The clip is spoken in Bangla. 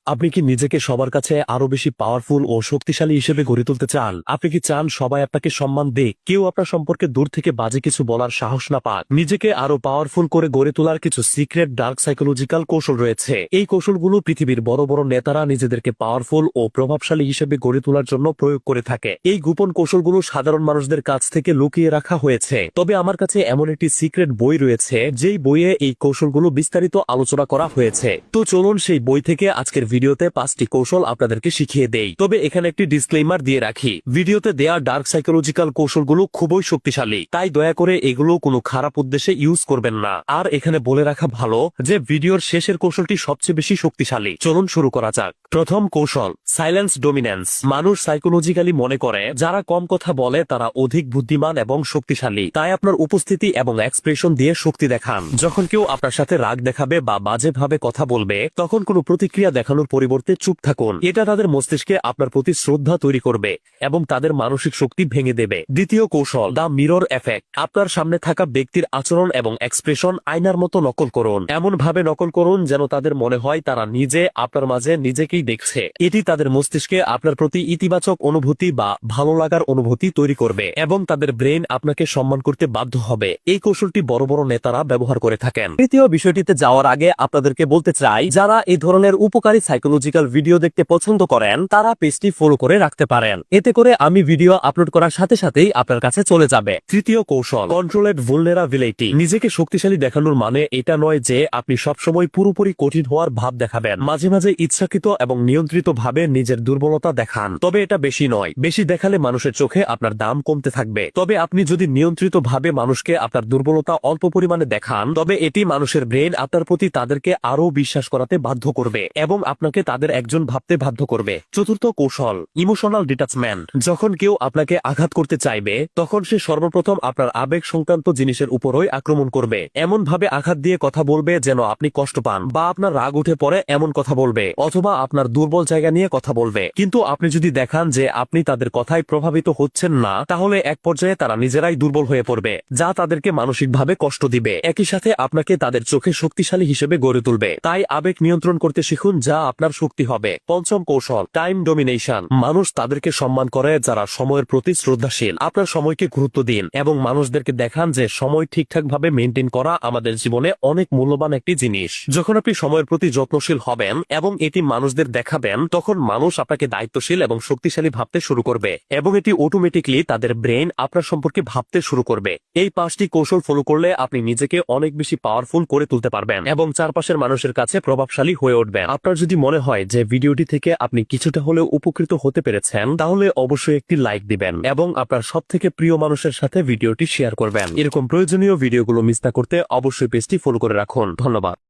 আপনি কি নিজেকে সবার কাছে আরো বেশি পাওয়ারফুল ও শক্তিশালী হিসেবে গড়ে তুলতে চান? আপনি কি চান সবাই আপনাকে সম্মান দেয়, কেউ আপনার সম্পর্কে দূর থেকে বাজে কিছু বলার সাহস না পাক? নিজেকে আরো পাওয়ারফুল করে গড়ে তোলার কিছু সিক্রেট ডার্ক সাইকোলজিক্যাল কৌশল রয়েছে। এই কৌশলগুলো পৃথিবীর বড় বড় নেতারা নিজেদেরকে পাওয়ারফুল ও প্রভাবশালী হিসেবে গড়ে তোলার জন্য প্রয়োগ করে থাকে। এই গোপন কৌশলগুলো সাধারণ মানুষদের কাছ থেকে লুকিয়ে রাখা হয়েছে। তবে আমার কাছে এমন একটি সিক্রেট বই রয়েছে, যেই বইয়ে এই কৌশলগুলো বিস্তারিত আলোচনা করা হয়েছে। তো চলুন সেই বই থেকে আজকের ভিডিওতে 5টি কৌশল আপনাদেরকে শিখিয়ে দেই। তবে এখানে একটি ডিসক্লেইমার দিয়ে রাখি, ভিডিওতে দেয়া ডার্ক সাইকোলজিক্যাল কৌশলগুলো খুবই শক্তিশালী, তাই দয়া করে এগুলো কোনো খারাপ উদ্দেশ্যে ইউজ করবেন না। আর এখানে বলে রাখা ভালো যে ভিডিওর শেষের কৌশলটি সবচেয়ে বেশি শক্তিশালী। চলুন শুরু করা যাক। প্রথম কৌশল, সাইলেন্স ডোমিনেন্স। মানুষ সাইকোলজিক্যালি মনে করে যারা কম কথা বলে তারা অধিক বুদ্ধিমান এবং শক্তিশালী, তাই আপনার উপস্থিতি এবং এক্সপ্রেশন দিয়ে শক্তি দেখান। যখন কেউ আপনার সাথে রাগ দেখাবে বা বাজেভাবে কথা বলবে, তখন কোনো প্রতিক্রিয়া দেখানোর পরিবর্তে চুপ থাকুন। এটা তাদের মস্তিষ্কে আপনার প্রতি শ্রদ্ধা তৈরি করবে এবং তাদের মানসিক শক্তি ভেঙে দেবে। দ্বিতীয় কৌশল, দ্য মিরর এফেক্ট। আপনার সামনে থাকা ব্যক্তির আচরণ এবং এক্সপ্রেশন আয়নার মতো নকল করুন। এমন ভাবে নকল করুন যেন তাদের মনে হয় তারা নিজে আপনার মাঝে নিজেকেই দেখছে। এটি তাদের মস্তিষ্কে আপনার প্রতি ইতিবাচক অনুভূতি বা ভালো লাগার অনুভূতি তৈরি করবে এবং তাদের ব্রেন আপনাকে সম্মান করতে বাধ্য হবে। এই কৌশলটি বড় বড় নেতারা ব্যবহার করে থাকেন। তৃতীয় বিষয়টিতে যাওয়ার আগে আপনাদেরকে বলতে চাই, যারা এই ধরনের উপকারী সাইকোলজিক্যাল ভিডিও দেখতে পছন্দ করেন তারা পেজটি ফলো করে রাখতে পারেন। এতে করে আমি ভিডিও আপলোড করার সাথে সাথেই আপনার কাছে চলে যাবে। তৃতীয় কৌশল, কন্ট্রোলেড ভুলনেরাবিলিটি। নিজেকে শক্তিশালী দেখানোর মানে এটা নয় যে আপনি সবসময় পুরোপুরি কঠিন হওয়ার ভাব দেখাবেন। মাঝে মাঝে ইচ্ছাকৃত এবং নিয়ন্ত্রিত ভাবে নিজের দুর্বলতা দেখান। তবে এটা বেশি নয়। বেশি দেখালে মানুষের চোখে আপনার দাম কমতে থাকবে। তবে আপনি যদি নিয়ন্ত্রিত ভাবে মানুষকে আপনার দুর্বলতা অল্প পরিমাণে দেখান, তবে এটি মানুষের ব্রেন আপনার প্রতি তাদেরকে আরো বিশ্বাস করাতে বাধ্য করবে এবং আপনাকে তাদের একজন ভাবতে বাধ্য করবে। চতুর্থ কৌশল, ইমোশনাল ডিটাচমেন্ট। যখন কেউ আপনাকে আঘাত করতে চাইবে, তখন সে সর্বপ্রথম আপনার আবেগ সংক্রান্ত জিনিসের উপরই আক্রমণ করবে। এমন ভাবে আঘাত দিয়ে কথা বলবে যেন আপনি কষ্ট পান, বা আপনার রাগ উঠে পড়ে এমন কথা বলবে, অথবা আপনার দুর্বল জায়গা নিয়ে কথা বলবে। কিন্তু আপনি যদি দেখান যে আপনি তাদের কথায় প্রভাবিত হচ্ছেন না, তাহলে এক পর্যায়ে তারা নিজেরাই দুর্বল হয়ে পড়বে, যা তাদেরকে মানসিকভাবে কষ্ট দিবে। একই সাথে আপনাকে তাদের চোখে শক্তিশালী হিসেবে গড়ে তুলবে। তাই আবেগ নিয়ন্ত্রণ করতে শিখুন, যা আপনার শক্তি হবে। পঞ্চম কৌশল, টাইম ডোমিনেশন। মানুষ তাদেরকে সম্মান করে যারা সময়ের প্রতি শ্রদ্ধাশীল। আপনার সময়কে গুরুত্ব দিন এবং মানুষদেরকে দেখান যে সময় ঠিকঠাক ভাবে মেনটেন করা আমাদের জীবনে অনেক মূল্যবান একটি জিনিস। যখন আপনি সময়ের প্রতি যত্নশীল হবেন এবং এটি মানুষদের দেখাবেন, তখন মানুষ আপনাকে দায়িত্বশীল এবং শক্তিশালী ভাবতে শুরু করবে এবং এটি অটোমেটিকলি তাদের ব্রেন আপনার সম্পর্কে ভাবতে শুরু করবে। এই 5টি কৌশল ফলো করলে আপনি নিজেকে অনেক বেশি পাওয়ারফুল করে তুলতে পারবেন এবং চারপাশের মানুষের কাছে প্রভাবশালী হয়ে উঠবেন। আপনার যদি মনে হয় যে ভিডিওটি থেকে আপনি কিছুটা হলেও উপকৃত হতে পেরেছেন, তাহলে অবশ্যই একটি লাইক দিবেন এবং আপনার সবথেকে প্রিয় মানুষের সাথে ভিডিওটি শেয়ার করবেন। এরকম প্রয়োজনীয় ভিডিওগুলো মিস না করতে অবশ্যই পেজটি ফলো করে রাখুন। ধন্যবাদ।